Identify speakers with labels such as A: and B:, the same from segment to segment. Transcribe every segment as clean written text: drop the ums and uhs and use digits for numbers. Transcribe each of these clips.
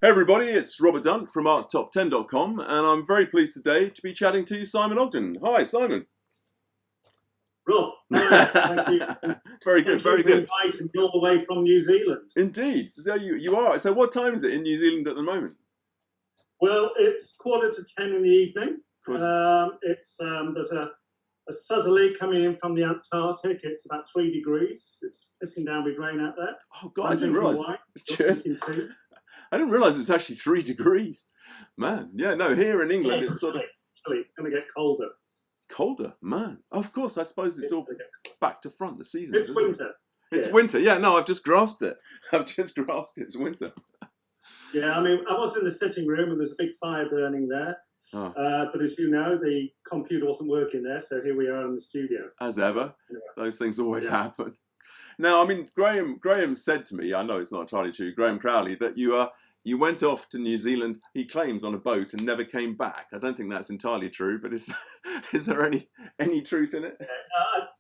A: Hey everybody, it's Robert Dunt from ArtTop10.com, and I'm very pleased today to be chatting to Simon Ogden. Hi, Simon.
B: Rob, thank you.
A: Very good, very good.
B: Inviting me all the way from New Zealand.
A: Indeed. So you are. So what time is it in New Zealand at the moment?
B: Well, it's 9:45 in the evening. There's a southerly coming in from the Antarctic. It's about 3 degrees. It's pissing down with rain out there.
A: Oh God, I didn't realise. Cheers. I didn't realise it was actually 3 degrees. Man, yeah, no, here in England it's sort of...
B: It's going to get colder.
A: Colder? Man. Of course, I suppose it's all back to front, the season.
B: It's winter.
A: It's winter, yeah, no, I've just grasped it. It's winter.
B: Yeah, I mean, I was in the sitting room and there's a big fire burning there.
A: Oh.
B: But as you know, the computer wasn't working there, so here we are in the studio.
A: As ever, those things always happen. Now, I mean, Graham said to me, I know it's not entirely true, Graham Crowley, that you went off to New Zealand, he claims, on a boat and never came back. I don't think that's entirely true, but is there any truth in it?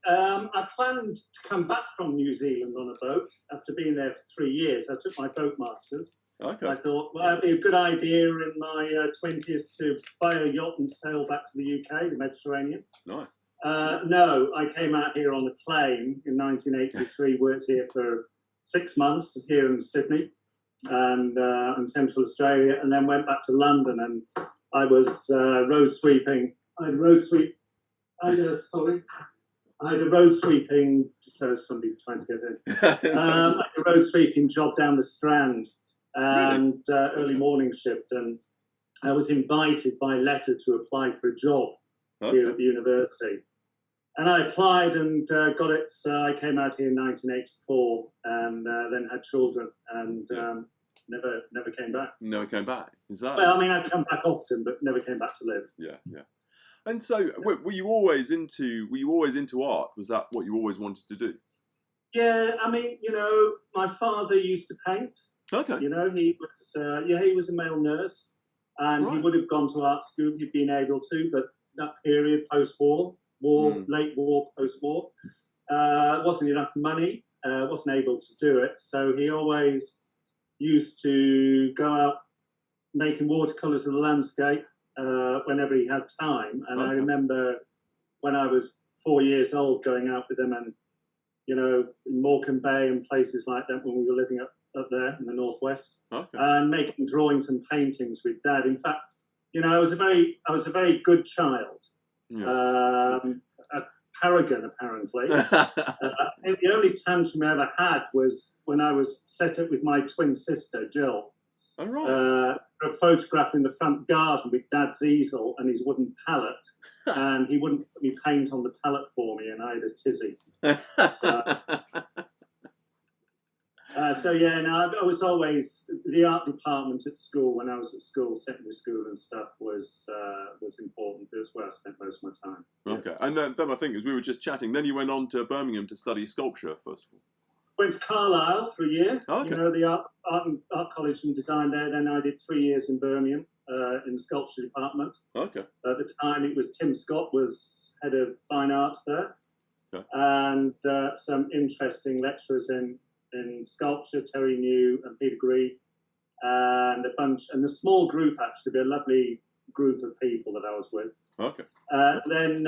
B: I planned to come back from New Zealand on a boat after being there for 3 years. I took my boat masters.
A: Okay.
B: I thought, well, it'd be a good idea in my 20s to buy a yacht and sail back to the UK, the Mediterranean.
A: Nice.
B: No, I came out here on a plane in 1983, worked here for 6 months here in Sydney and in Central Australia, and then went back to London, and I was road sweeping. I had a road sweeping, just so somebody trying to get in. I had a road sweeping job down the Strand and early morning shift, and I was invited by letter to apply for a job here at the university. And I applied and got it. So I came out here in 1984 and then had children and never came back.
A: Never came back? Is that?
B: Well, I mean, I'd come back often, but never came back to live.
A: Yeah, yeah. And so, were you always into art? Was that what you always wanted to do?
B: Yeah, I mean, my father used to paint.
A: Okay.
B: He was a male nurse, and he would have gone to art school if he'd been able to, but that period, post-war, late war, post-war, wasn't enough money, wasn't able to do it, so he always used to go out making watercolours of the landscape whenever he had time. And I remember when I was 4 years old going out with him and, in Morecambe Bay and places like that when we were living up there in the northwest, and making drawings and paintings with Dad. In fact, I was a very good child. Yeah. A paragon, apparently. The only tantrum I ever had was when I was set up with my twin sister, Jill.
A: Oh, right.
B: A photograph in the front garden with Dad's easel and his wooden palette, and he wouldn't put me paint on the palette for me, and I had a tizzy. I was always the art department at school. When I was at school, secondary school and stuff was important. It was where I spent most of my time.
A: Okay, and then I think as we were just chatting, then you went on to Birmingham to study sculpture first of all.
B: Went to Carlisle for a year. The art college and design there. Then I did 3 years in Birmingham in the sculpture department. Okay. At the time, it was Tim Scott was head of fine arts there, and some interesting lecturers in sculpture, Terry New and Peter Gree, and a small group, actually, a lovely group of people that I was with. Okay. And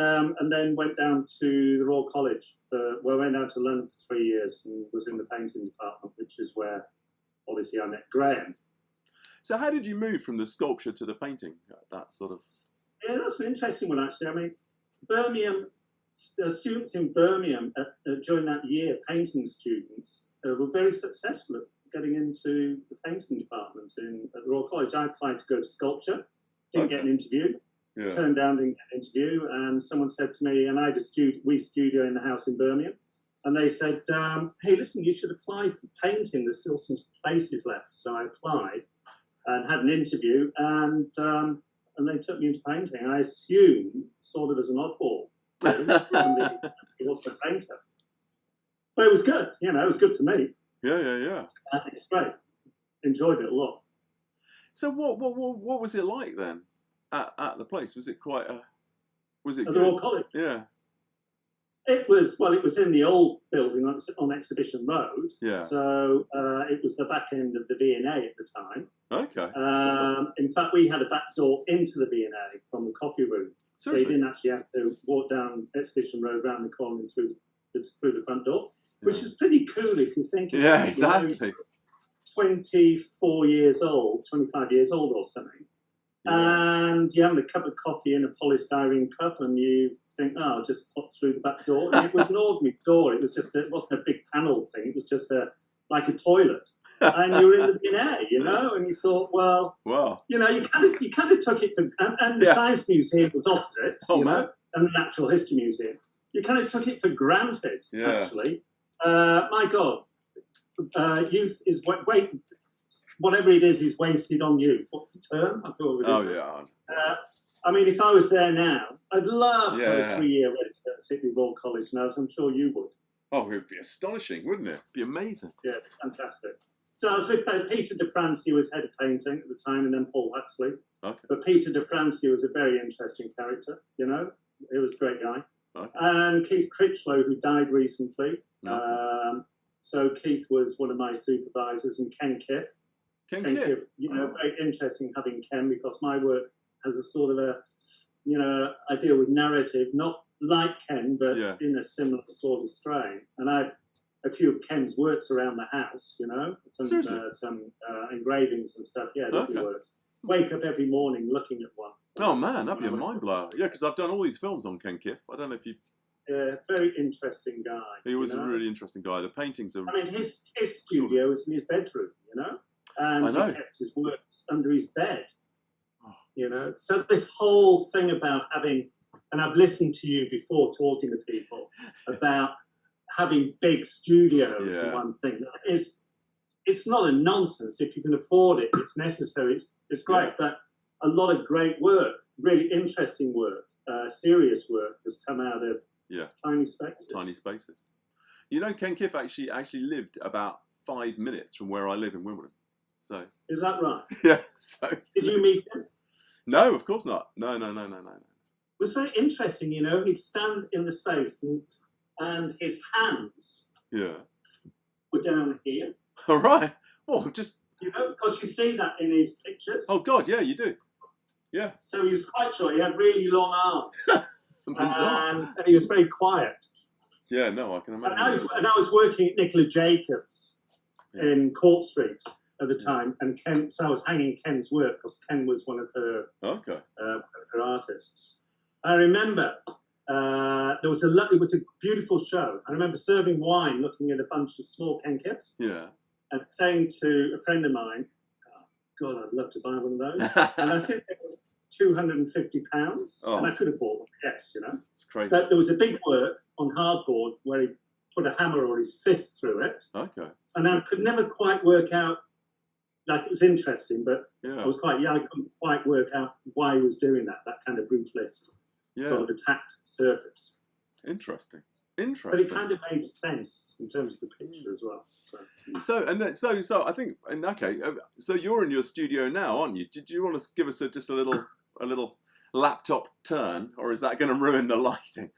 B: then went down to the Royal College. Went down to London for 3 years and was in the painting department, which is where, obviously, I met Graham.
A: So how did you move from the sculpture to the painting? That sort of...
B: Yeah, that's an interesting one, actually. I mean, Birmingham... students in Birmingham during that year, painting students, were very successful at getting into the painting department at the Royal College. I applied to go to sculpture, didn't get an interview, turned down, didn't get an interview, and someone said to me, and I had a studio in the house in Birmingham, and they said, hey, listen, you should apply for painting, there's still some places left. So I applied and had an interview, and they took me into painting. I assumed, sort of as an oddball, he wasn't a painter, but it was good. It was good for me.
A: Yeah.
B: It was great. Enjoyed it a lot.
A: So what was it like then at the place? Was it quite a? Was it
B: at
A: good?
B: the Royal College?
A: Yeah.
B: It was in the old building on Exhibition Road.
A: Yeah.
B: So it was the back end of the V&A at the time.
A: Okay.
B: In fact, we had a back door into the V&A from the coffee room.
A: Seriously?
B: So you didn't actually have to walk down Exhibition Road, round the corner and through the front door, which is pretty cool if you think about it.
A: Yeah, exactly.
B: 24 years old, 25 years old or something. Yeah. And you have a cup of coffee in a polystyrene cup, and you think, "Oh, I'll just pop through the back door." And it was an ordinary door. It wasn't a big panel thing. It was just like a toilet. And you were in the V&A, and you thought, well, you kind of took it for, and the Science Museum was opposite, and the Natural History Museum. You kind of took it for granted, actually. My God, youth is whatever it is wasted on youth. What's the term? I thought it was. I mean, if I was there now, I'd love to have a 3-year resident at Sydney Royal College now, as I'm sure you would.
A: Oh, it would be astonishing, wouldn't it? It'd be amazing.
B: Yeah, fantastic. So I was with Peter de Francie, who was head of painting at the time, and then Paul Huxley.
A: Okay.
B: But Peter de Francie was a very interesting character, He was a great guy. Okay. And Keith Critchlow, who died recently. Okay. So Keith was one of my supervisors, and Ken Kiff.
A: Ken Kiff.
B: Very interesting having Ken, because my work has a sort of I deal with narrative, not like Ken, but in a similar sort of strain. And I have a few of Ken's works around the house, some engravings and stuff. Yeah, lovely works. Wake up every morning looking at one.
A: Oh man, that'd be a mind blower. Yeah, because I've done all these films on Ken Kiff. I don't know if you.
B: Yeah, very interesting guy.
A: He was a really interesting guy. The paintings are.
B: I mean, his studio was in his bedroom, and he kept his works under his bed. So this whole thing about having, and I've listened to you before talking to people about having big studios and one thing. It's not a nonsense. If you can afford it, it's necessary. It's great. But a lot of great work, really interesting work, serious work has come out of tiny spaces.
A: Tiny spaces. Ken Kiff actually lived about 5 minutes from where I live in Wimbledon. So
B: is that right?
A: Yeah. So
B: did you meet him?
A: No, of course not. No. It
B: was very interesting, he'd stand in the space and his hands were down here.
A: All right. Well, just...
B: because you see that in his pictures.
A: Oh, God, yeah, you do. Yeah.
B: So he was quite short. He had really long arms. and he was very quiet.
A: Yeah, no, I can imagine.
B: And I was working at Nicola Jacobs in Court Street at the time, and so I was hanging Ken's work because Ken was one of her her artists. I remember it was a beautiful show. I remember serving wine, looking at a bunch of small Ken Kiffs, and saying to a friend of mine, "Oh, God, I'd love to buy one of those." And I think they were £250, and I could have bought one. Yes,
A: It's crazy.
B: But there was a big work on hardboard where he put a hammer or his fist through it.
A: Okay.
B: And I could never quite work out. Like, it was interesting, but I was quite young. I couldn't quite work out why he was doing that kind of brutalist sort of attacked surface.
A: Interesting.
B: But it kind of made sense in terms of the picture as well.
A: So I think in that case, so you're in your studio now, aren't you? Did you want to give us just a little laptop turn, or is that going to ruin the lighting?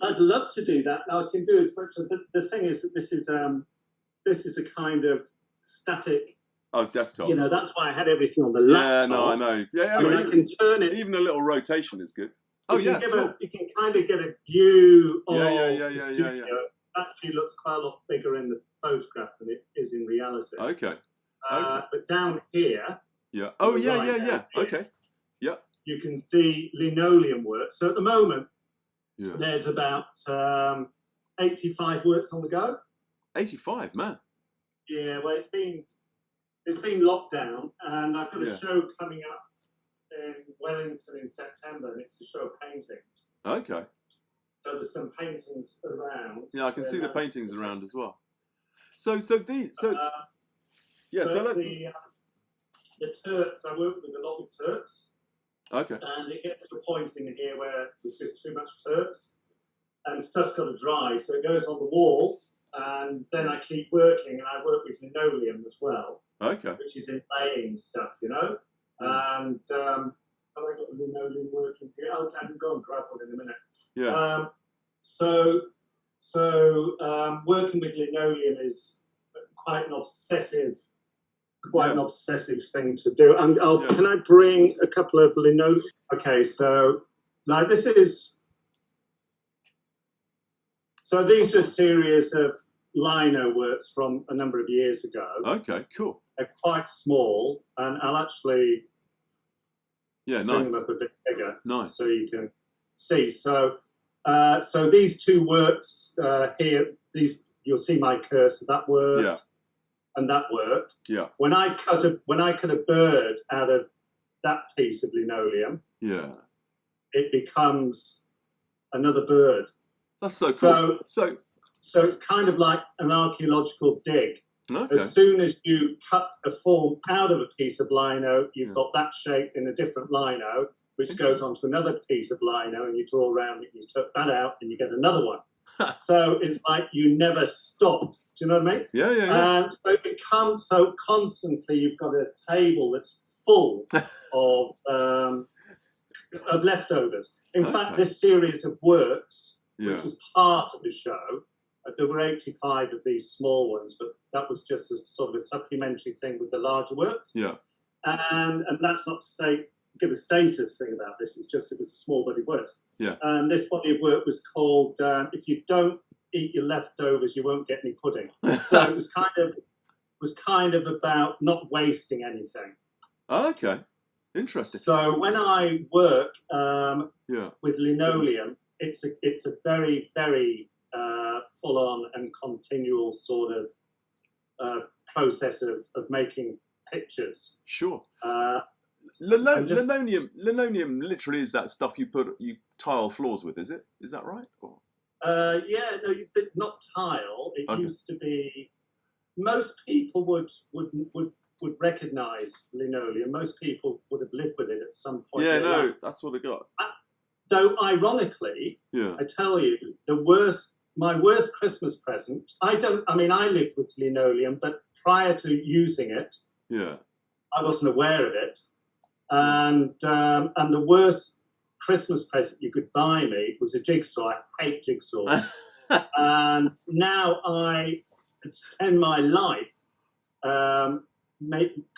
B: I'd love to do that. I can do as much. The thing is that this is a kind of static.
A: Oh, desktop.
B: That's why I had everything on the laptop.
A: Yeah, no, I know. Yeah, anyway,
B: I can turn it.
A: Even a little rotation is good. Oh,
B: you can kind of get a view of
A: the
B: studio. It actually looks quite a lot bigger in the photograph than it is in reality.
A: Okay.
B: But down here...
A: Yeah. Oh, yeah.
B: Here,
A: okay. Yeah.
B: You can see linoleum work. So at the moment, there's about 85 works on the go.
A: 85, man.
B: Yeah, well, it's been locked down, and I've got a show coming up in Wellington in September, and it's a show of paintings.
A: Okay.
B: So there's some paintings around.
A: Yeah, I can see the paintings around as well. The
B: Turks, I work with a lot of Turks.
A: Okay.
B: And it gets to a point in here where there's just too much Turks, and stuff's got to dry, so it goes on the wall, and then I keep working, and I work with linoleum as well.
A: Okay.
B: Which is in laying stuff, And I've got the linoleum working here. I can go and grab one in a minute.
A: Yeah.
B: Working with linoleum is quite an obsessive thing to do. And can I bring a couple of linoleum? Okay, so now this is. So these are a series of lino works from a number of years ago.
A: Okay, cool.
B: They're quite small, and I'll actually bring them up a bit bigger, so you can see. So these two works here, you'll see my cursor. That work, and that work.
A: Yeah.
B: When I cut a bird out of that piece of linoleum, it becomes another bird.
A: That's so cool.
B: So it's kind of like an archaeological dig.
A: Okay.
B: As soon as you cut a form out of a piece of lino, you've got that shape in a different lino, which goes onto another piece of lino, and you draw around it, and you took that out, and you get another one. So it's like you never stop. Do you know what I mean?
A: Yeah.
B: And so it becomes so constantly. You've got a table that's full of leftovers. In fact, this series of works, which was part of the show. There were 85 of these small ones, but that was just a sort of a supplementary thing with the larger works.
A: Yeah.
B: And that's not to say give a status thing about this. It's just it was a small body of work.
A: Yeah.
B: And this body of work was called "If You Don't Eat Your Leftovers, You Won't Get Any Pudding." So it was kind of about not wasting anything.
A: Okay. Interesting.
B: So when I work with linoleum, it's a very, very full-on and continual sort of process of making pictures.
A: Sure. Linoleum literally is that stuff you tile floors with, is it? Is that right? Or?
B: Not tile. It used to be. Most people would recognise linoleum. Most people would have lived with it at some point.
A: Yeah, no, that's what I got.
B: Though ironically, I tell you, my worst Christmas present. I lived with linoleum, but prior to using it, I wasn't aware of it, and the worst Christmas present you could buy me was a jigsaw. I hate jigsaws, and now I spend my life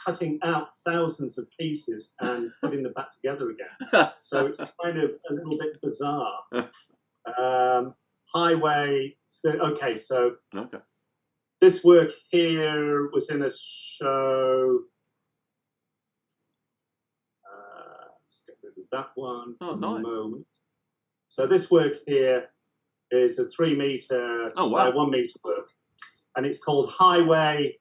B: cutting out thousands of pieces and putting them back together again. So it's kind of a little bit bizarre. Highway. So this work here was in a show. Let's get rid of that one.
A: Oh, nice.
B: Moment. So this work here is a 3 meter by 1 meter work, and it's called Highway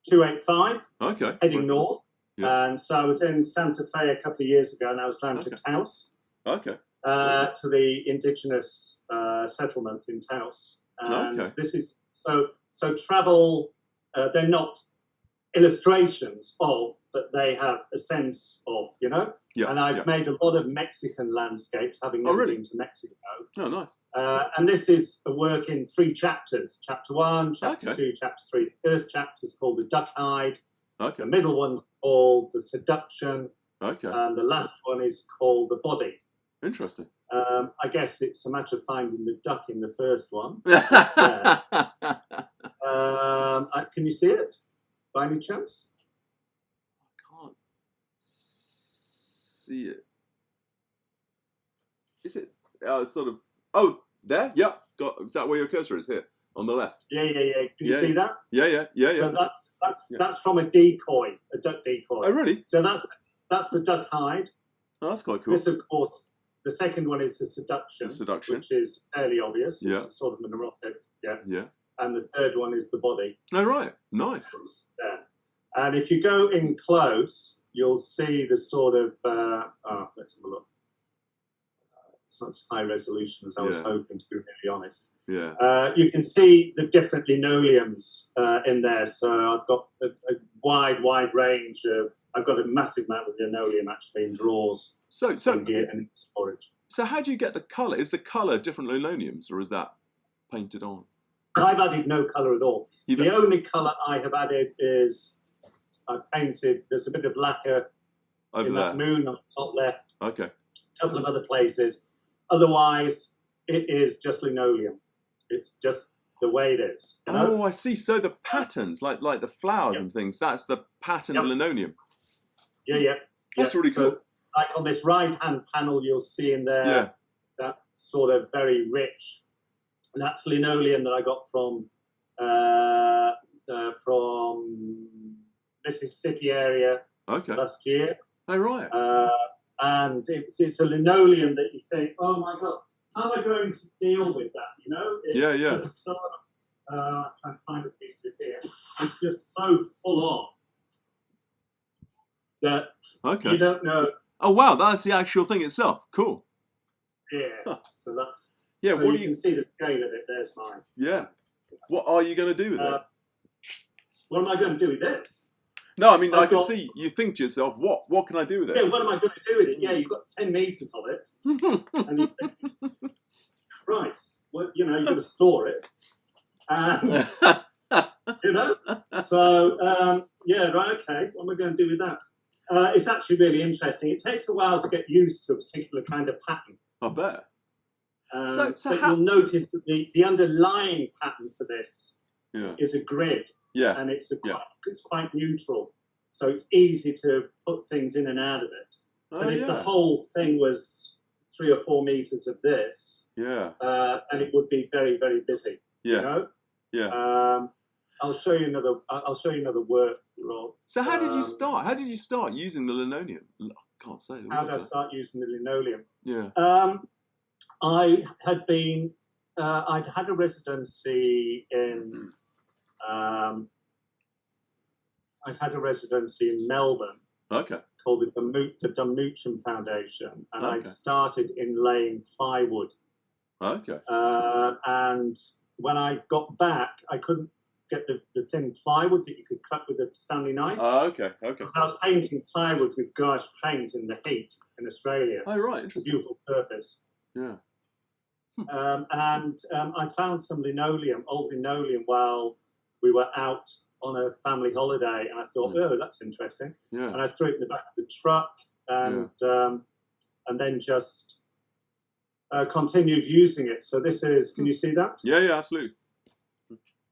B: 285.
A: Okay.
B: Heading north. Yeah. And so I was in Santa Fe a couple of years ago, and I was driving to Taos.
A: Okay.
B: To the indigenous settlement in Taos. And this is so travel. They're not illustrations of, but they have a sense of, Yeah. And I've made a lot of Mexican landscapes, having never been to Mexico.
A: Oh, nice.
B: And this is a work in 3 chapters. Chapter 1, Chapter 2, Chapter 3. The first chapter is called The Duck Hide.
A: Okay.
B: The middle one's called The Seduction.
A: Okay.
B: And the last one is called The Body.
A: Interesting.
B: I guess it's a matter of finding the duck in the first one. Can you see it by any chance?
A: I can't see it. Is it sort of? Oh, there. Yeah. Is that where your cursor is? Here on the left.
B: Yeah. Can you see that?
A: Yeah.
B: So that's from a decoy, a duck decoy.
A: Oh, really?
B: So that's the duck hide.
A: Oh, that's quite cool.
B: This, of course. The second one is the seduction, which is fairly obvious.
A: Yeah.
B: It's sort of an erotic.
A: Yeah.
B: And the third one is the body.
A: Oh, right. Nice.
B: Yeah. And if you go in close, you'll see the sort of. Let's have a look. It's not as high resolution as I was hoping, to be really honest.
A: Yeah.
B: You can see the different linoleums in there. So I've got a wide range of. I've got a massive amount of linoleum actually in drawers. And storage.
A: So how do you get the colour? Is the colour different linoleums, or is that painted on?
B: I've added no colour at all. The only colour I have added is I painted. There's a bit of lacquer
A: over
B: in
A: there.
B: That moon on the top left.
A: Okay.
B: A couple of other places. Otherwise, it is just linoleum. It's just the way it is. You know?
A: Oh, I see. So the patterns, like the flowers and things, that's the patterned linoleum.
B: Yeah.
A: That's really cool.
B: So, like on this right-hand panel, you'll see in there that sort of very rich. And that's linoleum that I got from Mississippi area last year.
A: Oh, right.
B: And it's a linoleum that you think, oh my God, how am I going to deal with that? You know? It's just so, I'm trying to find a piece of it here. It's just so full on that you don't know.
A: Oh, wow, that's the actual thing itself. Cool.
B: Yeah, so that's...
A: Yeah,
B: so you can see the scale of it. There's mine.
A: Yeah. What are you going to do with it?
B: What am I going to do with this?
A: No, I mean, I can see you think to yourself, what can I do with it?
B: Yeah, what am I going to do with it? Yeah, you've got 10 metres of it. And you think, Christ, well, you know, you've got to store it. And, you know? So, right, okay, what am I going to do with that? It's actually really interesting. It takes a while to get used to a particular kind of pattern.
A: I bet.
B: So you'll notice that the underlying pattern for this is a grid.
A: Yeah.
B: And it's quite neutral. So it's easy to put things in and out of it. But if the whole thing was 3 or 4 meters of this, and it would be very, very busy.
A: Yeah.
B: You know?
A: Yeah.
B: I'll show you another work, Rob.
A: So how did you start? How did you start using the linoleum? I can't say.
B: How did I start using the linoleum?
A: Yeah.
B: I had been. I'd had a residency in. I'd had a residency in Melbourne.
A: Okay.
B: Called the Dunmucham Foundation, and I'd started in laying plywood.
A: Okay.
B: And when I got back, I couldn't get the thin plywood that you could cut with a Stanley knife.
A: Okay.
B: I was painting plywood with gouache paint in the heat in Australia.
A: Oh, right. Interesting.
B: Beautiful surface.
A: Yeah.
B: And I found some old linoleum, while we were out on a family holiday, and I thought, oh, that's interesting.
A: Yeah.
B: And I threw it in the back of the truck, and then just continued using it. So this is, can you see that?
A: Yeah, absolutely.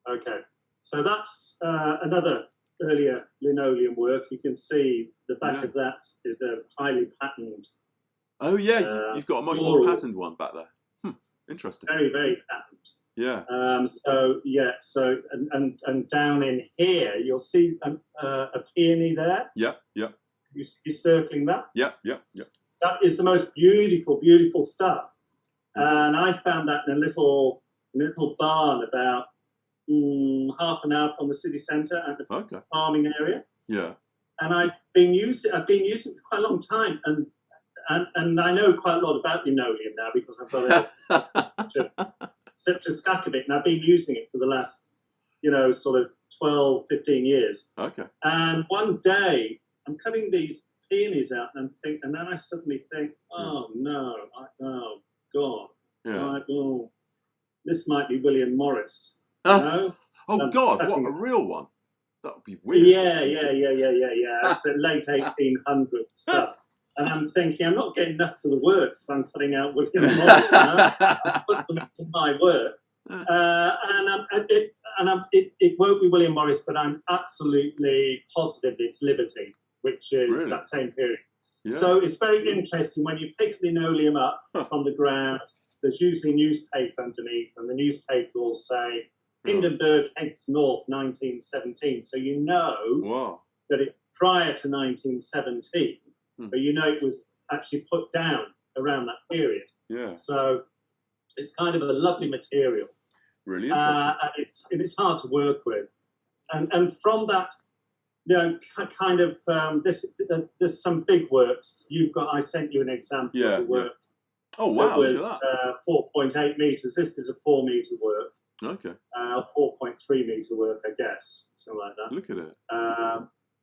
B: Okay. So that's another earlier linoleum work. You can see the back of that is a highly patterned.
A: Oh, yeah. You've got a much more patterned one back there. Interesting.
B: Very, very patterned.
A: Yeah.
B: So and down in here you'll see a peony there.
A: Yeah.
B: You circling that?
A: Yeah.
B: That is the most beautiful stuff. And I found that in a little barn about half an hour from the city centre at the farming area. Yeah. And I've been using it for quite a long time, and I know quite a lot about linoleum now because I've got such a stack of it, and I've been using it for the last, sort of 12, 15 years. Okay. And one day I'm cutting these peonies out, and then I suddenly think, oh no, oh God, this might be William Morris. Oh
A: God, what, a real one? That would be weird.
B: Yeah. It's late 1800s stuff. And I'm thinking, I'm not getting enough for the work, so I'm cutting out William Morris. I put them into my work. It won't be William Morris, but I'm absolutely positive it's Liberty, which is that same period. Yeah. So it's very interesting when you pick linoleum up from the ground, there's usually newspaper underneath, and the newspaper will say, Hindenburg, Hants North, 1917. So you know that it's prior to 1917. But it was actually put down around that period. Yeah. So it's kind of a lovely material.
A: Really interesting.
B: And it's hard to work with. And from that, kind of there's some big works. I sent you an example of the work.
A: Oh wow!
B: It was 4.8 meters. This is a 4 meter work. Okay. 4.3 meter work, I guess, something like that.
A: Look at it.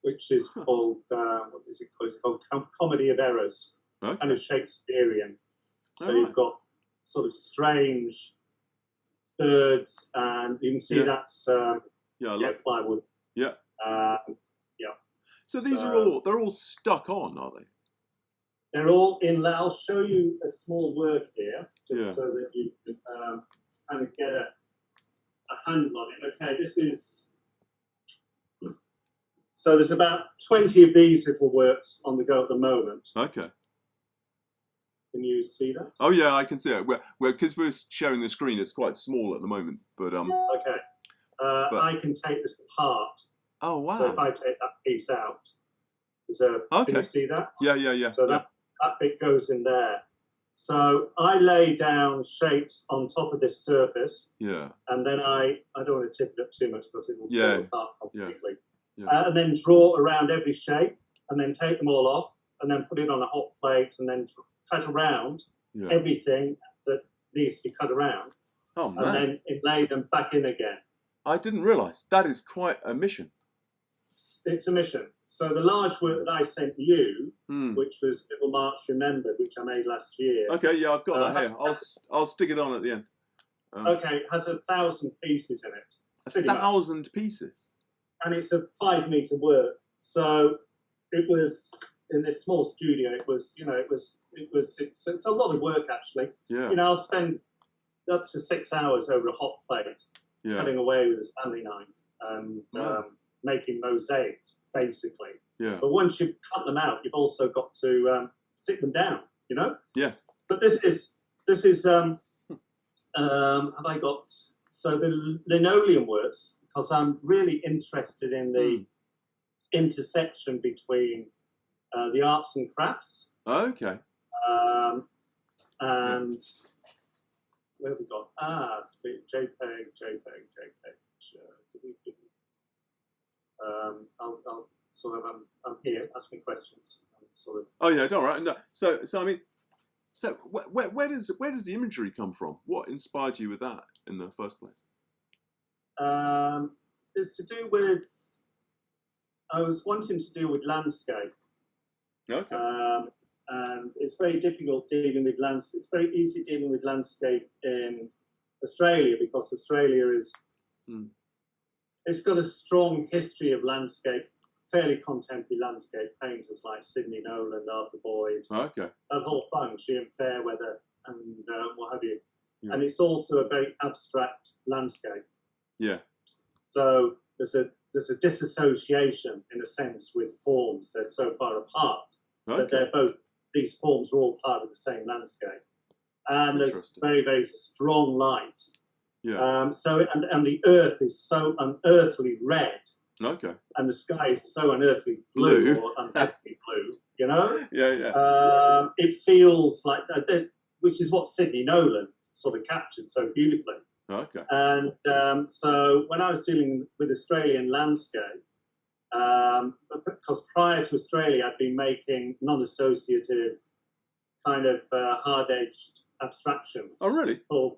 B: Which is called, what is it called? It's called Comedy of Errors, kind of Shakespearean. So you've got sort of strange birds, and you can see that's plywood. Yeah.
A: So these they're all stuck on, are they?
B: They're all inlaid. I'll show you a small work here, just
A: Yeah.
B: so that you can kind of get a handle on it. Okay, this is. So there's about 20 of these little works on the go at the moment.
A: Okay.
B: Can you see that?
A: Oh yeah, I can see it. Because we're sharing the screen, it's quite small at the moment. But
B: Okay. I can take this apart.
A: Oh wow.
B: So if I take that piece out, can you see that?
A: Yeah.
B: So that bit goes in there. So I lay down shapes on top of this surface.
A: Yeah.
B: And then I don't want to tip it up too much because it will fall apart completely.
A: Yeah.
B: And then draw around every shape, and then take them all off, and then put it on a hot plate, and then cut around everything that needs to be cut around.
A: Oh man.
B: And then inlay them back in again.
A: I didn't realise. That is quite a mission.
B: It's a mission. So the large work that I sent you, which was Little March Remembered, which I made last year.
A: Okay, yeah, I've got that here. I'll stick it on at the end.
B: Okay, it has 1,000 pieces in it.
A: 1,000 pieces?
B: And it's a 5-metre work. So it was in this small studio. It's a lot of work actually.
A: Yeah.
B: I'll spend up to 6 hours over a hot plate, cutting away with a Stanley knife and making mosaics basically. Yeah. But once you've cut them out, you've also got to stick them down. Yeah. But this is have I got the linoleum works, because I'm really interested in the intersection between the arts and crafts.
A: Okay.
B: And where have we got? JPEG. I'll sort of I'm here. Ask me questions.
A: Oh yeah, don't worry. No. So I mean, where does the imagery come from? What inspired you with that in the first place?
B: It's to do with. I was wanting to do with landscape.
A: Okay.
B: And it's very difficult dealing with landscape. It's very easy dealing with landscape in Australia because Australia is. It's got a strong history of landscape, fairly contemporary landscape painters like Sidney Nolan, Arthur Boyd.
A: Okay.
B: That whole bunch, Ian Fairweather, and what have you. Yeah. And it's also a very abstract landscape.
A: Yeah.
B: So there's a disassociation in a sense with forms. They're so far apart that these forms are all part of the same landscape. And there's very, very strong light. Yeah. And the earth is so unearthly red.
A: Okay.
B: And the sky is so unearthly blue or unearthly blue.
A: Yeah.
B: It feels like that, which is what Sidney Nolan sort of captured so beautifully.
A: Okay.
B: And so when I was dealing with Australian landscape, because prior to Australia, I'd been making non-associative kind of hard-edged abstractions.
A: Oh, really?
B: For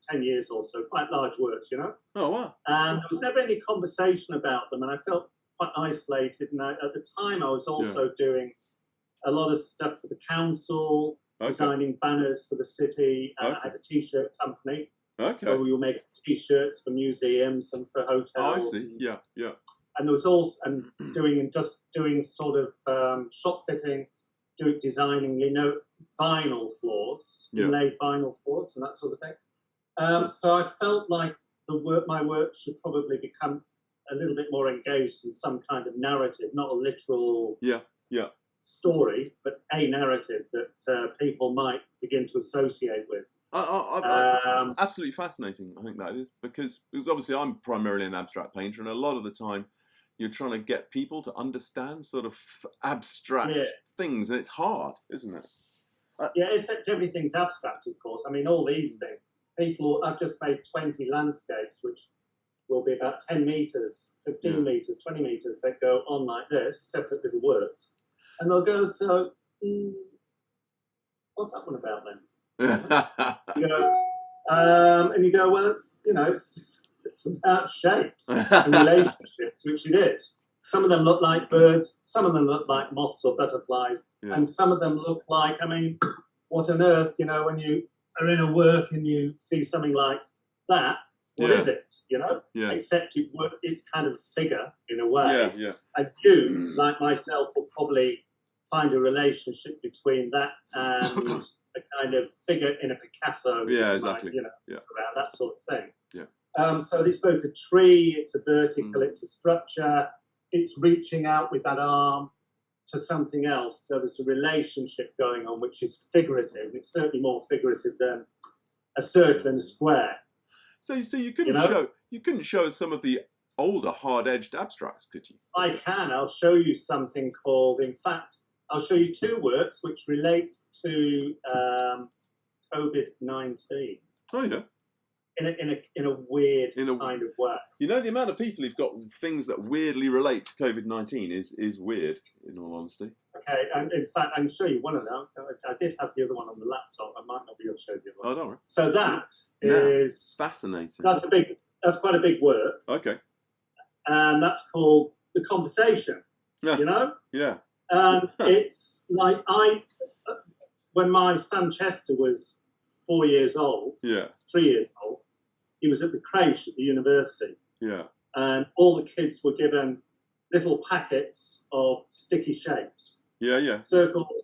B: 10 years or so, quite large works,
A: Oh, wow.
B: And there was never any conversation about them, and I felt quite isolated. And at the time, I was also doing a lot of stuff for the council, designing banners for the city. I had a T-shirt company.
A: Okay.
B: So we were making T-shirts for museums and for hotels.
A: Oh, I see. Yeah.
B: And there was also doing sort of shop fitting, designing vinyl floors, inlaid vinyl floors, and that sort of thing. So I felt like my work should probably become a little bit more engaged in some kind of narrative, not a literal story, but a narrative that people might begin to associate with.
A: Absolutely fascinating, I think that is, because obviously I'm primarily an abstract painter, and a lot of the time you're trying to get people to understand sort of abstract things, and it's hard, isn't it?
B: Everything's abstract, of course. I mean, all these things. I've just made 20 landscapes, which will be about 10 metres, 15 metres, 20 metres. They go on like this, separate little works. And they'll go, so, what's that one about then? And you go, well, it's about shapes and relationships, which it is. Some of them look like birds, some of them look like moths or butterflies, and some of them look like, what on earth, when you are in a work and you see something like that, what is it, Except it's kind of a figure in a way. And you, like myself, will probably find a relationship between that and a kind of figure in a Picasso.
A: Yeah, exactly.
B: Around that sort of thing.
A: Yeah.
B: So it's both a tree, it's a vertical, it's a structure, it's reaching out with that arm to something else. So there's a relationship going on, which is figurative. It's certainly more figurative than a circle and a square.
A: So you couldn't show us some of the older hard-edged abstracts, could you?
B: I can. I'll show you something called. In fact, I'll show you two works which relate to COVID-19.
A: Oh yeah.
B: In a weird kind of way.
A: You know, the amount of people who've got things that weirdly relate to COVID-19 is weird, in all honesty.
B: Okay, and in fact, I can show you one of them. I did have the other one on the laptop. I might not be able to show you the other one.
A: Oh, don't worry.
B: So that is
A: fascinating.
B: That's quite a big work.
A: Okay.
B: And that's called The Conversation.
A: Yeah.
B: You know?
A: Yeah.
B: And it's like when my son Chester was 4 years old, 3 years old, he was at the creche at the university.
A: Yeah.
B: And all the kids were given little packets of sticky shapes.
A: Yeah, yeah.
B: Circles,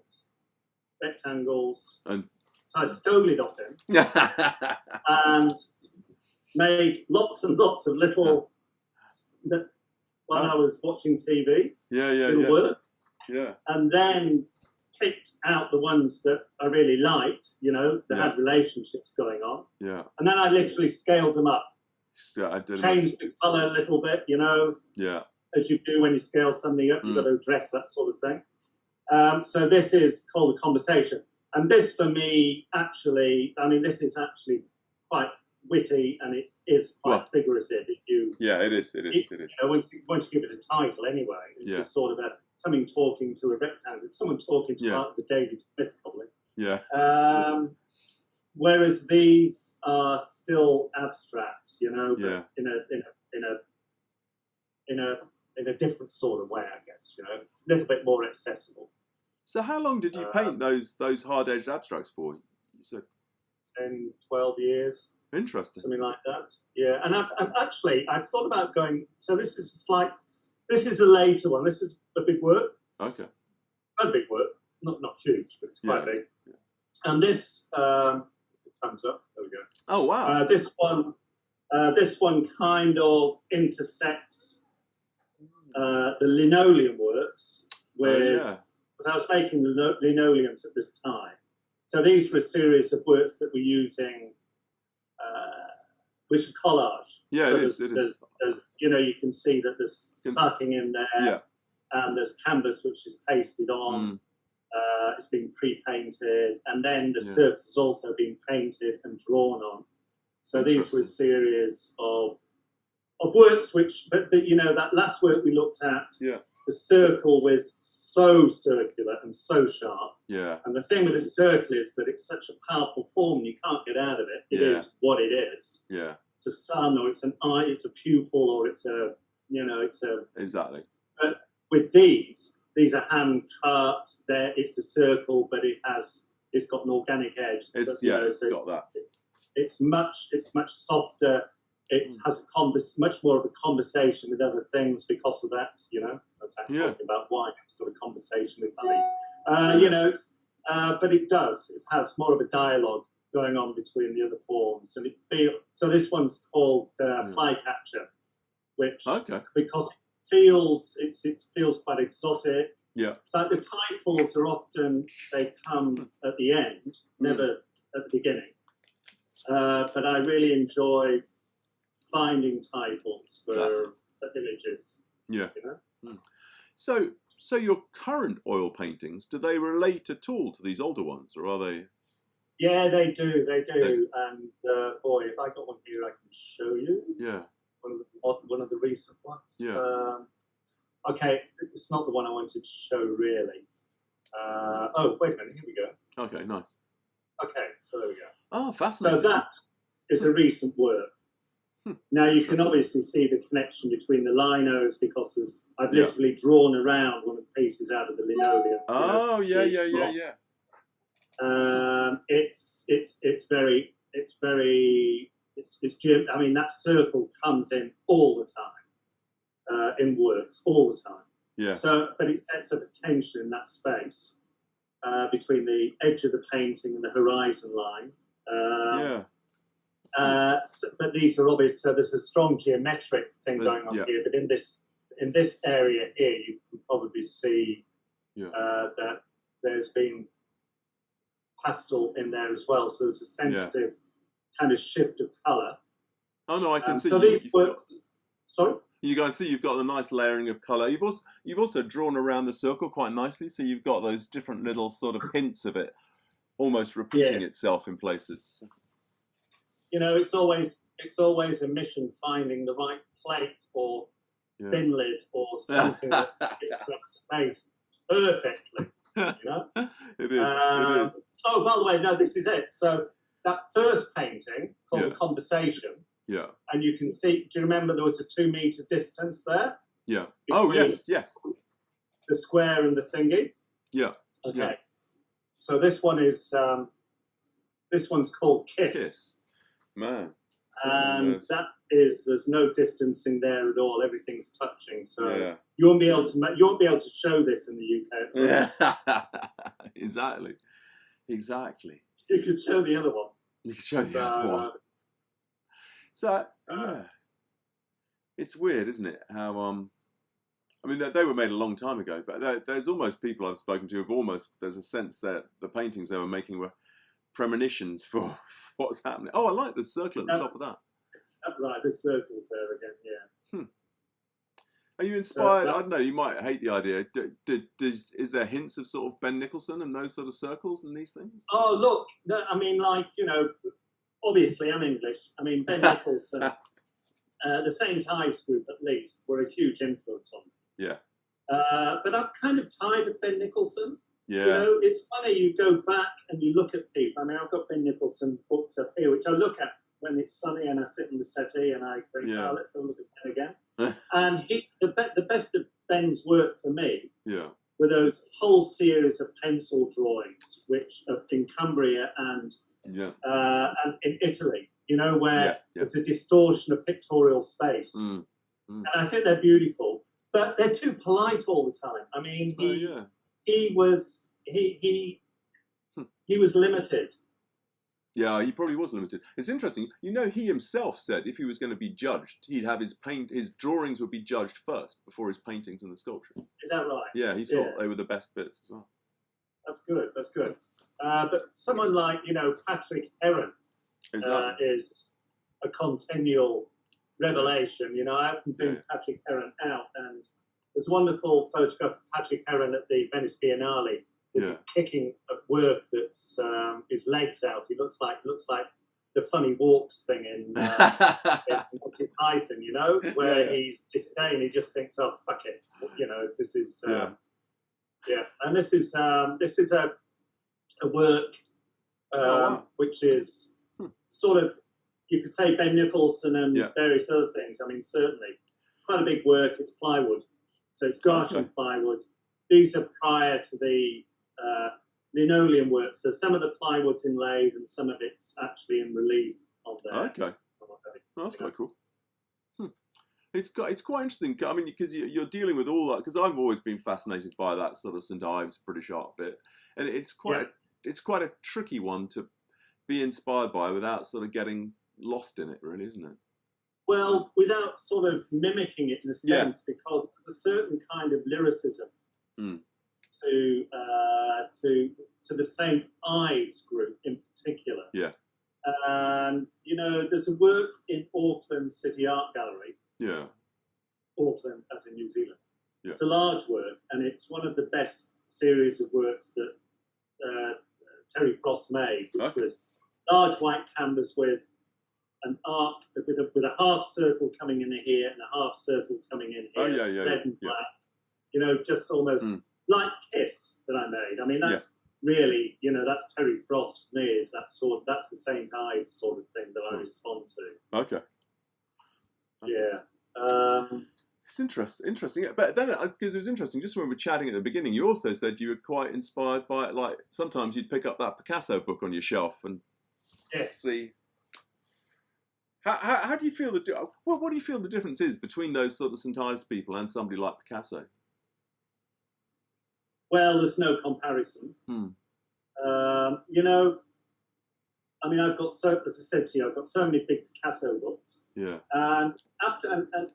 B: rectangles.
A: And
B: so I stole it off him and made lots and lots of little while I was watching TV.
A: Yeah.
B: Work.
A: Yeah.
B: And then picked out the ones that I really liked, you know, that had relationships going on.
A: Yeah. And
B: then I literally scaled them up.
A: Changed
B: the colour a little bit, you know.
A: Yeah.
B: As you do when you scale something up, you've got to address that sort of thing. So this is called A Conversation. And this for me, actually, I mean, this is actually quite witty and it is quite figurative.
A: It is.
B: You know, once you give it a title anyway, it's just sort of something talking to a rectangle. Someone talking to part of the David Smith, probably.
A: Yeah.
B: Whereas these are still abstract, you know, but in a different sort of way, I guess, you know, a little bit more accessible.
A: So how long did you paint those hard-edged abstracts for? You said
B: 10, 12 years.
A: Interesting.
B: Something like that. Yeah, and I've thought about going. So this is a later one. This is a big work.
A: Okay.
B: A big work, not huge, but it's quite big. Yeah. And this comes up. There we go.
A: Oh wow.
B: This one kind of intersects the linoleum works with. Because I was making linoleums at this time. So these were a series of works that we're using, which are collage.
A: Yeah,
B: so
A: it is.
B: There's, you know, you can see that there's sucking in there.
A: Yeah.
B: And there's canvas which is pasted on. It's been pre-painted. And then the surface has also been painted and drawn on. So these were a series of works which, but you know, that last work we looked at, the circle was so circular and so sharp.
A: Yeah.
B: And the thing with a circle is that it's such a powerful form, you can't get out of it. It is what it is.
A: Yeah.
B: It's a sun, or it's an eye, it's a pupil, or it's a, you know, it's a...
A: Exactly.
B: But with these are hand cut. It's a circle, but it's got an organic edge.
A: It's got that.
B: It's much softer. It has much more of a conversation with other things because of that, you know. I was actually talking about why it's got a conversation with honey. You know, but it does. It has more of a dialogue going on between the other forms. And so this one's called Flycatcher, which because it feels quite exotic.
A: Yeah.
B: So the titles are often, they come at the end, never at the beginning. But I really enjoy finding titles for images.
A: Yeah.
B: You know?
A: So your current oil paintings, do they relate at all to these older ones, or are they?
B: Yeah, they do. And boy, if I got one here, I can show you.
A: Yeah.
B: One of the recent ones.
A: Yeah.
B: Okay, it's not the one I wanted to show really. Oh, wait a minute. Here we go.
A: Okay, nice.
B: Okay, so there we go.
A: Oh, fascinating.
B: So that is a recent work. Now you can obviously see the connection between the linos because I've literally drawn around one of the pieces out of the linoleum.
A: Oh, yeah.
B: I mean, that circle comes in all the time, in works, all the time.
A: Yeah.
B: So, but it sets up a tension in that space between the edge of the painting and the horizon line. But these are obvious. So there's a strong geometric thing going on here. But in this area here, you can probably see that there's been pastel in there as well. So there's a sensitive kind of shift of colour.
A: Oh no, I can see.
B: So these works. Sorry.
A: You can see you've got the nice layering of colour. You've also drawn around the circle quite nicely, so you've got those different little sort of hints of it, almost repeating itself in places.
B: You know, it's always a mission finding the right plate or thin lid or something that fits that space perfectly. You know,
A: it is.
B: Oh, by the way, no, this is it. So that first painting called The Conversation.
A: Yeah.
B: And you can see, do you remember there was a 2 metre distance there?
A: Yeah. Oh, yes.
B: The square and the thingy?
A: Yeah.
B: Okay.
A: Yeah.
B: So this one is, this one's called Kiss.
A: Kiss. Man.
B: And there's no distancing there at all. Everything's touching. So you won't be able to show this in the UK.
A: Yeah. Exactly.
B: You could show the other one.
A: You could show the other one. So it's weird, isn't it? How I mean, they were made a long time ago, but there's almost people I've spoken to there's a sense that the paintings they were making were premonitions for what's happening. Oh, I like the circle at the top of that.
B: Right, the circle's there again. Yeah.
A: Are you inspired? I don't know. You might hate the idea. Is there hints of sort of Ben Nicholson and those sort of circles and these things?
B: Oh, look. No, I mean, like, you know. Obviously, I'm English. I mean, Ben Nicholson, the St. Ives group at least, were a huge influence on me.
A: Yeah.
B: But I'm kind of tired of Ben Nicholson.
A: Yeah.
B: You know, it's funny, you go back and you look at people. I mean, I've got Ben Nicholson books up here, which I look at when it's sunny and I sit in the settee and I think, let's have a look at Ben again. And the best of Ben's work for me were those whole series of pencil drawings, which are in Cumbria and in Italy, you know, where there's a distortion of pictorial space. And I think they're beautiful, but they're too polite all the time. I mean, he was limited.
A: Yeah, he probably was limited. It's interesting. You know, he himself said if he was going to be judged, he'd have his drawings would be judged first before his paintings and the sculpture.
B: Is that right?
A: Yeah, he thought they were the best bits as well.
B: That's good. But someone like, you know, Patrick Heron is a continual revelation. You know, I often bring Patrick Heron out, and there's a wonderful photograph of Patrick Heron at the Venice Biennale with kicking at work that's his legs out. He looks like the funny walks thing in Monty Python, you know, where he's disdain. He just thinks, oh, fuck it, you know, this is and this is a work which is sort of, you could say Ben Nicholson and various other things. I mean, certainly. It's quite a big work. It's plywood. So it's Gaussian plywood. These are prior to the linoleum work. So some of the plywood's inlaid and some of it's actually in relief on there.
A: Okay. Well, that's quite cool. It's quite interesting. I mean, because you're dealing with all that. Because I've always been fascinated by that sort of St. Ives British art bit, and it's quite a tricky one to be inspired by without sort of getting lost in it, really, isn't it?
B: Well, without sort of mimicking it in a sense, because there's a certain kind of lyricism to the St. Ives group in particular.
A: Yeah.
B: You know, there's a work in Auckland City Art Gallery.
A: Yeah.
B: Auckland, as in New Zealand.
A: Yeah.
B: It's a large work, and it's one of the best series of works that Terry Frost made, which was large white canvas with an arc with a half circle coming in here and a half circle coming in here, red and black. You know, just almost like Kiss that I made. I mean, that's really, you know, that's Terry Frost for me. That's the St. Ives sort of thing that I respond to.
A: Okay.
B: Yeah.
A: It's interesting. But then, because it was interesting, just when we were chatting at the beginning, you also said you were quite inspired by it. Like, sometimes you'd pick up that Picasso book on your shelf and see. How do you feel what do you feel the difference is between those sort of St. Ives people and somebody like Picasso?
B: Well, there's no comparison. You know, I mean, I've got as I said to you, I've got so many big Picasso books.
A: Yeah.
B: And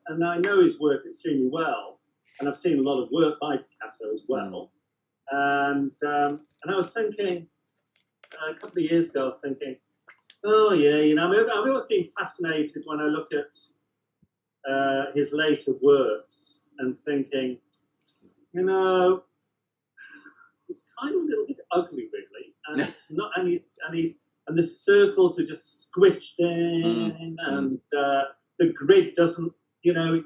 B: and I know his work extremely well, and I've seen a lot of work by Picasso as well. And I was thinking a couple of years ago, I was thinking, oh yeah, you know, I've always been fascinated when I look at his later works and thinking, you know, it's kind of a little bit ugly, really, and it's not, and the circles are just squished in, and the grid doesn't, you know,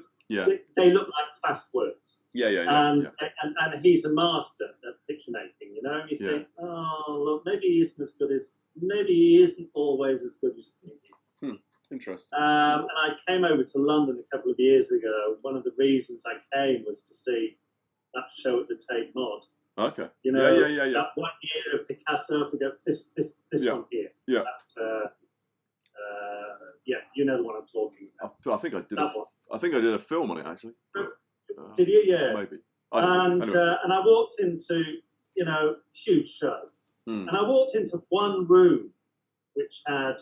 B: they look like fast words. And he's a master at picture making, you know. And you think, oh, look, maybe he isn't always as good as you think.
A: Interesting.
B: And I came over to London a couple of years ago. One of the reasons I came was to see that show at the Tate Mod.
A: Okay.
B: You know, that 1 year of Picasso. I forget this one here.
A: Yeah.
B: That, you know the one I'm talking about.
A: I think I did. I think I did a film on it actually.
B: Did you? Yeah.
A: Maybe.
B: And I walked into, you know, huge show, and I walked into one room which had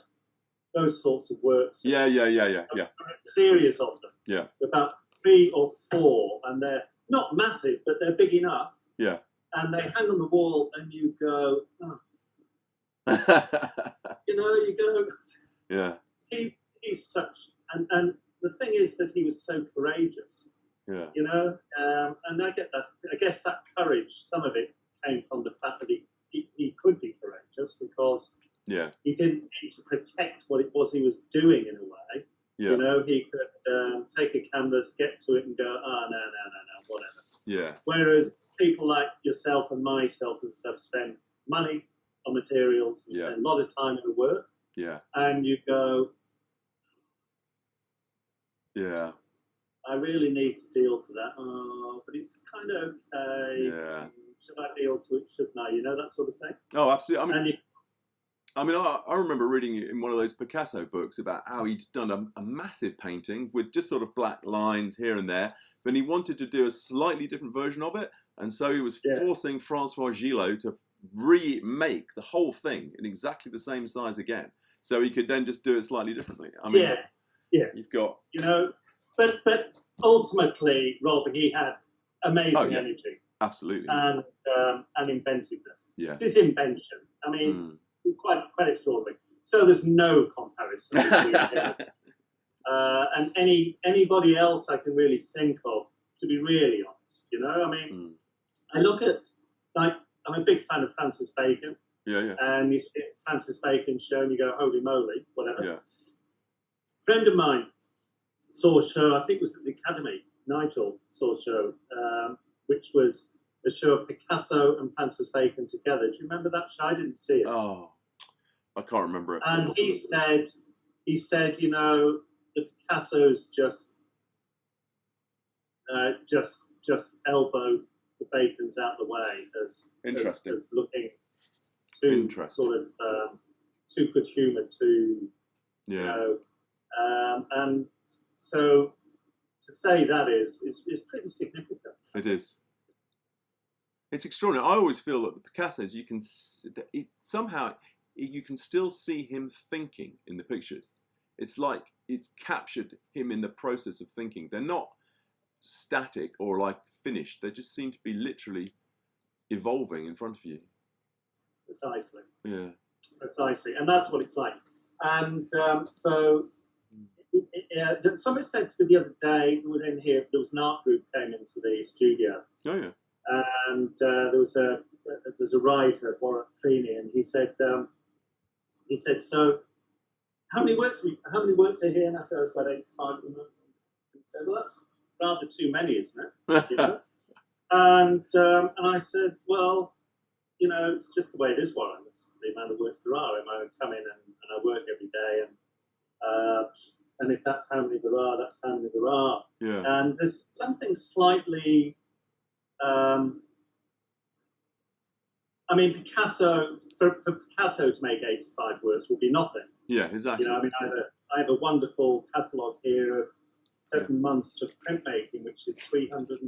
B: those sorts of works.
A: Yeah.
B: A series of them.
A: Yeah.
B: About 3 or 4, and they're not massive, but they're big enough.
A: Yeah.
B: And they hang on the wall, and you go, oh. You know, you go.
A: Yeah.
B: He's such, and the thing is that he was so courageous.
A: Yeah.
B: You know, and I guess that courage, some of it came from the fact that he could be courageous because he didn't need to protect what it was he was doing in a way. Yeah. You know, he could take a canvas, get to it, and go, no, whatever.
A: Yeah.
B: Whereas people like yourself and myself and stuff spend money on materials and spend a lot of time in the work.
A: Yeah.
B: And you go,
A: yeah.
B: I really need to deal to that. Oh, but it's kind of okay.
A: Yeah.
B: Should I deal to it? Shouldn't I? You know, that sort of thing.
A: Oh, absolutely. I remember reading in one of those Picasso books about how he'd done a massive painting with just sort of black lines here and there, but he wanted to do a slightly different version of it, and so he was forcing Francois Gillot to remake the whole thing in exactly the same size again, so he could then just do it slightly differently. I mean, you've got,
B: you know, but ultimately, Rob, he had amazing energy,
A: absolutely,
B: and inventiveness.
A: Yeah,
B: it's his invention. I mean, quite extraordinary. So there's no comparison between him and anybody else I can really think of. To be really honest, you know, I mean, I look at, like, I'm a big fan of Francis Bacon.
A: Yeah.
B: And you see Francis Bacon show and you go, holy moly, whatever.
A: Yeah.
B: A friend of mine saw a show, I think it was at the Academy, Nigel saw a show, which was a show of Picasso and Francis Bacon together. Do you remember that show? I didn't see it.
A: Oh, I can't remember it.
B: And he said, you know, the Picasso's just elbow the Bacons out the way as looking too sort of too good humoured, too you know, and so to say that is pretty significant.
A: It is. It's extraordinary. I always feel that the Picassos, somehow you can still see him thinking in the pictures. It's like it's captured him in the process of thinking. They're not static or like finished. They just seem to be literally evolving in front of you.
B: Precisely.
A: Yeah.
B: Precisely. And that's what it's like. And so somebody said to me the other day, we were in here, there was an art group came into the studio.
A: Oh, yeah.
B: And there's a writer, Warren Feeney, and he said, so how many words are here? And I said, it's about 85. He said, well, that's rather too many, isn't it? You know? And I said, well, you know, it's just the way it is, Warren. It's the amount of words there are. I come in and I work every day, and if that's how many there are, that's how many there are.
A: Yeah.
B: And there's something slightly. I mean, Picasso, for Picasso to make 85 words would be nothing.
A: Yeah, exactly.
B: You know, I mean, I have a wonderful catalogue here of 7 months of printmaking, which is 300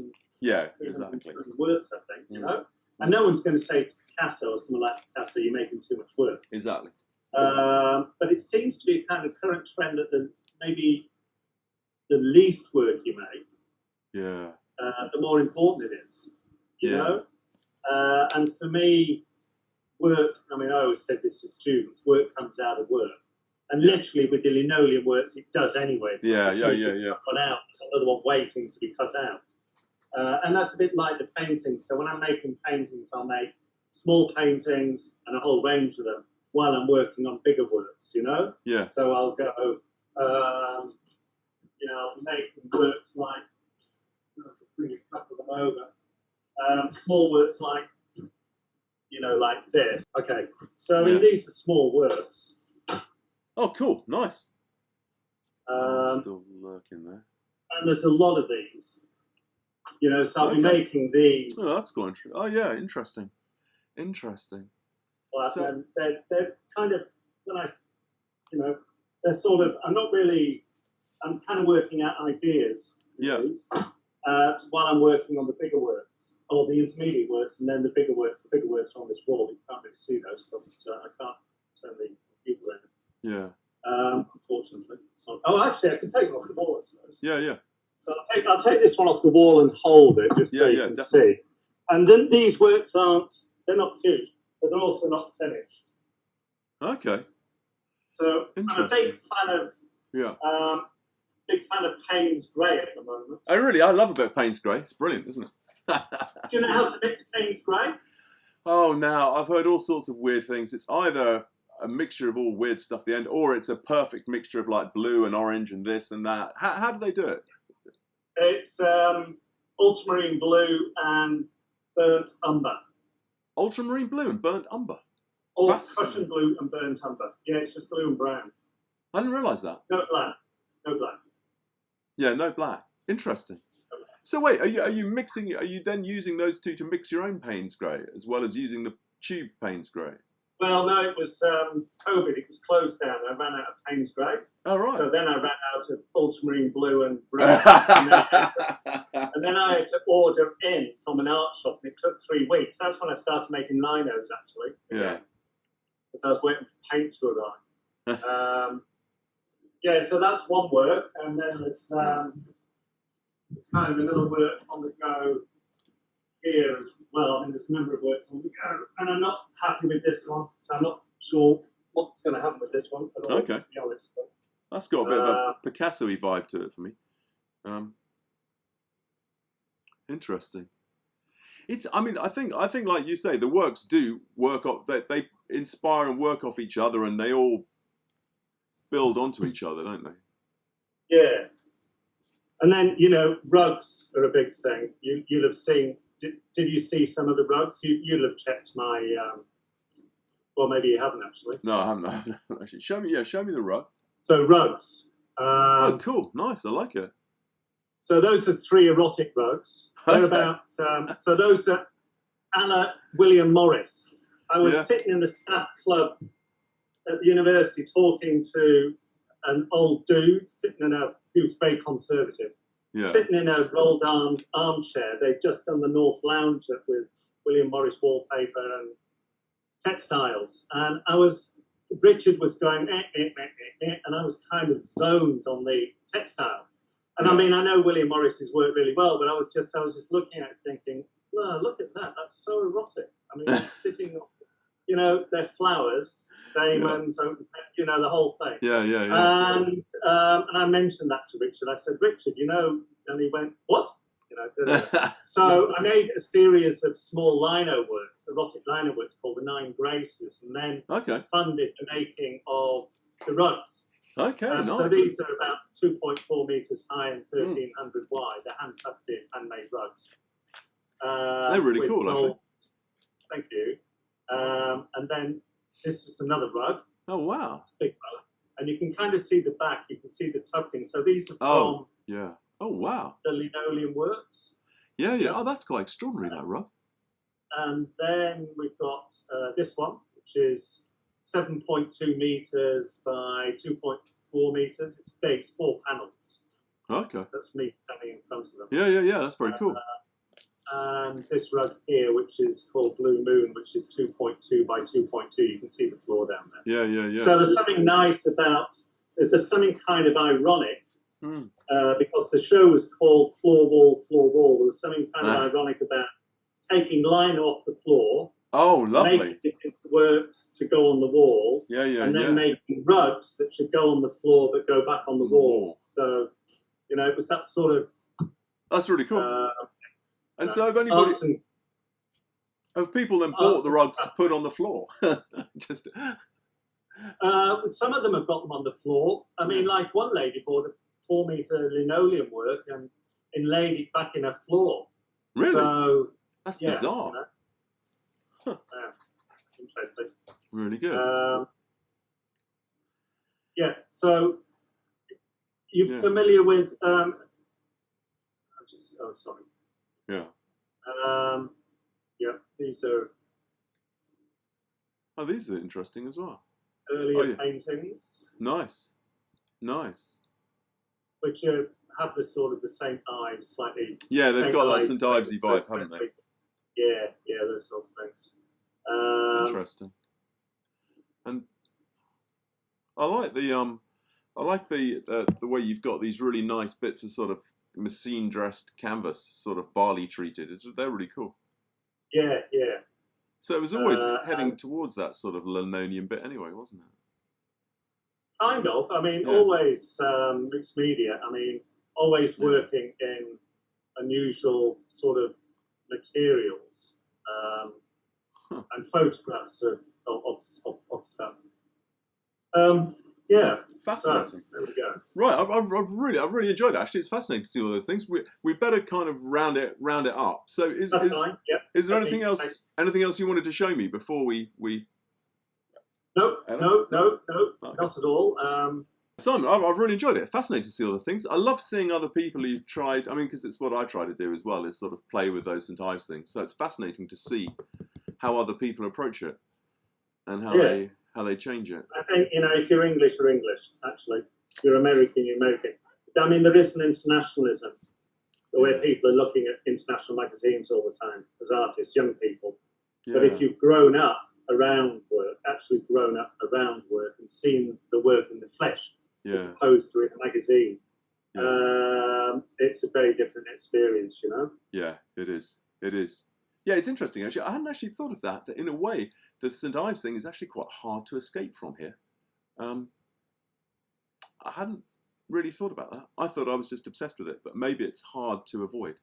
A: exactly.
B: words, I think, you know. And no one's going to say to Picasso or someone like Picasso, you're making too much work.
A: Exactly.
B: But it seems to be a kind of current trend that maybe the least work you make, the more important it is. You know? And for me, work, I mean, I always said this to students, work comes out of work. And literally with the linoleum works, it does anyway.
A: Yeah.
B: Cut out. There's another one waiting to be cut out. And that's a bit like the paintings. So when I'm making paintings, I'll make small paintings and a whole range of them while I'm working on bigger works, you know?
A: Yeah.
B: So I'll go, making works like, I'll just bring a couple of them over. Small works like, like this. Okay, so I mean, these are small works.
A: Oh, cool, nice. Still lurking there.
B: And there's a lot of these. So I'll be making these.
A: Oh, that's quite interesting. Oh, yeah, interesting.
B: But so, they're kind of, they're sort of, I'm kind of working out ideas. These, while I'm working on the bigger works, or the intermediate works, and then the bigger works are on this wall. You can't really see those because I can't turn the computer in.
A: Yeah.
B: Unfortunately. So, actually, I can take them off the wall, I suppose.
A: Yeah.
B: So I'll take this one off the wall and hold it just so you can see. And then these works they're not huge, but they're also not finished.
A: Okay.
B: So I'm a big fan of Payne's Grey at the moment.
A: Oh, really? I love a bit of Payne's Grey. It's brilliant, isn't it?
B: Do you know how to mix Payne's Grey?
A: Oh, now I've heard all sorts of weird things. It's either a mixture of all weird stuff at the end, or it's a perfect mixture of like blue and orange and this and that. How do they do it?
B: It's ultramarine blue and burnt umber.
A: Ultramarine blue and burnt umber?
B: Or Prussian blue and burnt umber. Yeah, it's just blue and brown.
A: I didn't realise that.
B: No black.
A: Yeah, no black. Interesting. So wait, are you then using those two to mix your own Payne's Grey as well as using the tube Payne's Grey?
B: Well, no, it was COVID. It was closed down. I ran out of Payne's Grey.
A: Oh, right.
B: So then I ran out of ultramarine blue and brown. and then I had to order in from an art shop, and it took 3 weeks. That's when I started making linos, actually.
A: Yeah.
B: Because I was waiting for paint to arrive. So that's one work. And then there's kind of another work on the go here as well. I mean, there's a number of works on the go, and I'm not happy with this one, so I'm not sure what's going to happen with this one at all, to be honest. But,
A: that's got a bit of a Picasso-y vibe to it for me. Interesting. I think like you say, the works do work off. They inspire and work off each other, and they all build onto each other, don't they? Yeah.
B: And then rugs are a big thing. You'll have seen. Did you see some of the rugs? You'll have checked my. Well, maybe you haven't actually.
A: No, I haven't actually. Show me the rug.
B: So rugs.
A: Oh, cool, nice. I like it.
B: So those are 3 erotic rugs. They're about. So those are a la William Morris. I was sitting in the staff club at the university talking to an old dude he was very conservative.
A: Yeah.
B: Sitting in a rolled-armed armchair. They'd just done the North Lounge with William Morris wallpaper and textiles. And Richard was going, and I was kind of zoned on the textile. And I mean, I know William Morris's work really well, but I was just looking at it thinking, oh, look at that, that's so erotic. I mean, sitting, they're flowers, stamens, open, the whole thing.
A: Yeah.
B: And I mentioned that to Richard. I said, Richard, and he went, what? So I made a series of small erotic lino works called the 9 Graces, and then funded the making of the rugs.
A: Okay, nice.
B: So these are about 2.4 meters high and 1,300 wide. They're hand-tufted, handmade rugs.
A: They're really cool, actually.
B: Thank you. And then this was another rug.
A: Oh, wow.
B: Big rug. And you can kind of see the back. You can see the tufting. So these are from
A: Oh, wow.
B: the linoleum works.
A: Yeah. Oh, that's quite extraordinary, that rug.
B: And then we've got this one, which is 7.2 meters by 2.4 meters. It's big. It's 4 panels.
A: Okay.
B: So that's me standing in front of them.
A: Yeah. That's very cool.
B: and this rug here, which is called Blue Moon, which is 2.2 by 2.2. You can see the floor down there.
A: Yeah.
B: So there's something nice about, there's something kind of ironic, because the show was called Floor Wall, Floor Wall. There was something kind of ironic about taking line off the floor.
A: Oh, lovely.
B: Making it into works to go on the wall. And then making rugs that should go on the floor but go back on the wall. So, you know, it was that sort of...
A: That's really cool. And so have people then bought the rugs to put on the floor? Just...
B: some of them have got them on the floor. I mean, like one lady bought a 4-meter linoleum work and inlaid it back in her floor.
A: Really?
B: So,
A: that's bizarre.
B: You know. Interesting.
A: Really good.
B: So you're familiar with? Sorry.
A: Yeah.
B: These are.
A: Oh, these are interesting as well.
B: Earlier paintings.
A: Nice. Which
B: have the sort of the St. Ives, slightly.
A: Yeah, they've got that St. Ivesy vibe, haven't they?
B: Yeah, those sorts of things.
A: Interesting. And I like the way you've got these really nice bits of sort of machine dressed canvas, sort of barley treated. They're really cool.
B: Yeah.
A: So it was always heading towards that sort of linoleum bit anyway, wasn't it?
B: Kind of. I mean, always mixed media. I mean, always working in unusual sort of materials. And photographs of stuff.
A: Fascinating.
B: So, there we go.
A: Right, I've really enjoyed it. Actually, it's fascinating to see all those things. We better kind of round it up. So is there anything else you wanted to show me before we?
B: Nope, not at all.
A: Simon, I've really enjoyed it. Fascinating to see all the things. I love seeing other people who've tried. I mean, because it's what I try to do as well, is sort of play with those St. Ives things. So it's fascinating to see how other people approach it and how they change it.
B: I think, you know, if you're English, you're English. Actually, if you're American, you're American. I mean, there is an internationalism where people are looking at international magazines all the time as artists, young people. But if you've grown up around work and seen the work in the flesh, as opposed to in a magazine, it's a very different experience, you know?
A: Yeah, it is. Yeah, it's interesting, actually. I hadn't actually thought of that. In a way, the St. Ives thing is actually quite hard to escape from here. I hadn't really thought about that. I thought I was just obsessed with it, but maybe it's hard to avoid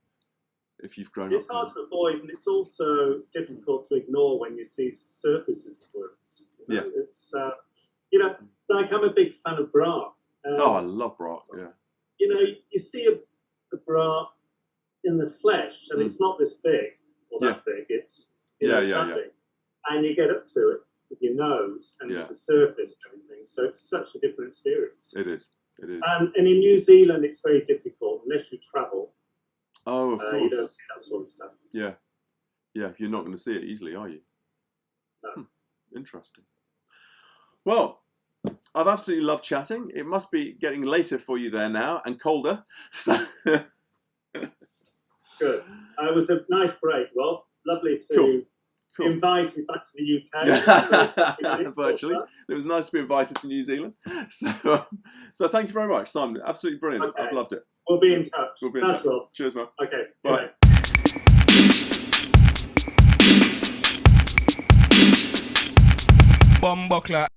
A: if you've grown up.
B: It's hard to avoid, and it's also difficult to ignore when you see surfaces of works. You know? It's, you know, like I'm a big fan of Braque.
A: I love Braque, yeah.
B: You know, you see a Braque in the flesh, and it's not this big or that big. It's that big. And you get up to it with your nose and the surface and everything. So it's such a different experience.
A: It is.
B: And in New Zealand, it's very difficult unless you travel.
A: Oh, of course.
B: You don't see that sort of stuff.
A: Yeah. You're not going to see it easily, are you?
B: No.
A: Interesting. Well, I've absolutely loved chatting. It must be getting later for you there now and colder. So
B: Good. It was a nice break, Rob. Lovely to be invited back to the UK.
A: Virtually. It was nice to be invited to New Zealand. So thank you very much, Simon. Absolutely brilliant.
B: Okay.
A: I've loved it.
B: We'll be in touch.
A: Rob.
B: Rob.
A: Cheers, man.
B: Okay.
A: Bye.
B: Bye.
C: Bumbuckler.